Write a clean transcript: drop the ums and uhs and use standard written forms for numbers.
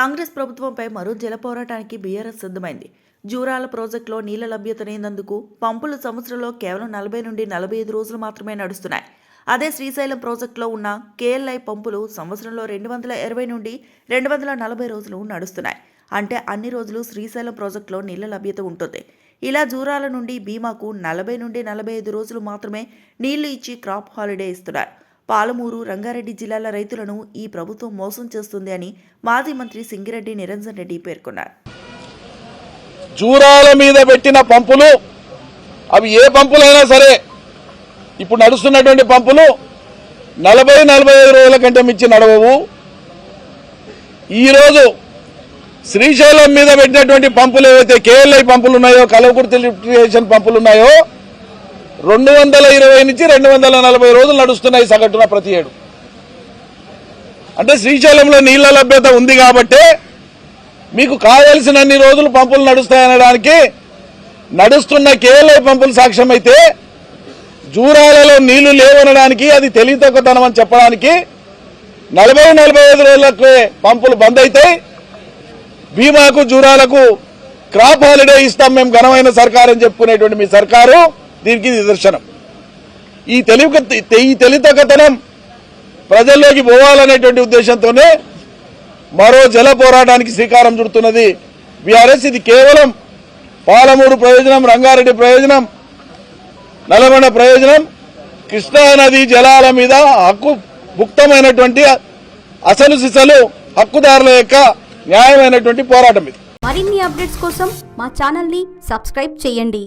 కాంగ్రెస్ ప్రభుత్వంపై మరో జల పోరాటానికి బీఆర్ఎస్ సిద్ధమైంది. జూరాల ప్రాజెక్టులో నీళ్ల లభ్యత లేనందుకు పంపులు సంవత్సరంలో కేవలం 40 నుండి 45 రోజులు మాత్రమే నడుస్తున్నాయి. అదే శ్రీశైలం ప్రాజెక్టులో ఉన్న కేఎల్ఐ పంపులు సంవత్సరంలో 220 నుండి 240 రోజులు నడుస్తున్నాయి. అంటే అన్ని రోజులు శ్రీశైలం ప్రాజెక్టులో నీళ్ల లభ్యత ఉంటుంది. ఇలా జూరాల నుండి భీమాకు 40 నుండి 45 రోజులు మాత్రమే నీళ్లు ఇచ్చి క్రాప్ హాలిడే ఇస్తున్నారు. పాలమూరు, రంగారెడ్డి జిల్లాల రైతులను ఈ ప్రభుత్వం మోసం చేస్తుంది అని మాజీ మంత్రి సింగిరెడ్డి నిరంజన్ రెడ్డి పేర్కొన్నారు. జూరాల మీద పెట్టిన పంపులు అవి ఏ పంపులైనా సరే ఇప్పుడు నడుస్తున్నటువంటి పంపులు 40-45 రోజుల కంటే మించి నడవవు. ఈరోజు శ్రీశైలం మీద పెట్టినటువంటి పంపులు ఏవైతే కేఎల్ఐ పంపులు ఉన్నాయో, కలవకుర్తి లిఫ్ట్ ఇరిగేషన్ పంపులు ఉన్నాయో 220 నుంచి 240 రోజులు నడుస్తున్నాయి సగటున ప్రతి ఏడు. అంటే శ్రీశైలంలో నీళ్ల లభ్యత ఉంది కాబట్టే మీకు కావలసినన్ని రోజులు పంపులు నడుస్తాయనడానికి నడుస్తున్న కేఎల్ఐ పంపులు సాక్ష్యమైతే, జూరాలలో నీళ్లు లేవనడానికి అది తెలివితక్కువతనం అని చెప్పడానికి 40-45 రోజులకు పంపులు బంద్ అవుతాయి. భీమాకు, జూరాలకు క్రాప్ హాలిడే ఇస్తాం మేము ఘనమైన సర్కారు అని చెప్పుకునేటువంటి మీ సర్కారు దీనికి నిదర్శనం. ఈ తెలివితక్కువతనం ప్రజల్లోకి పోవాలనేటువంటి ఉద్దేశంతోనే మరో జల పోరాటానికి శ్రీకారం చుడుతున్నది బీఆర్ఎస్. ఇది కేవలం పాలమూరు ప్రయోజనం, రంగారెడ్డి ప్రయోజనం, నల్గొండ ప్రయోజనం, కృష్ణానది జలాల మీద హక్కు భుక్తమైనటువంటి అసలు సిసలు హక్కుదారుల యొక్క న్యాయమైనటువంటి పోరాటం ఇది. మరిన్ని అప్డేట్స్ కోసం మా ఛానల్ ని సబ్స్క్రైబ్ చేయండి.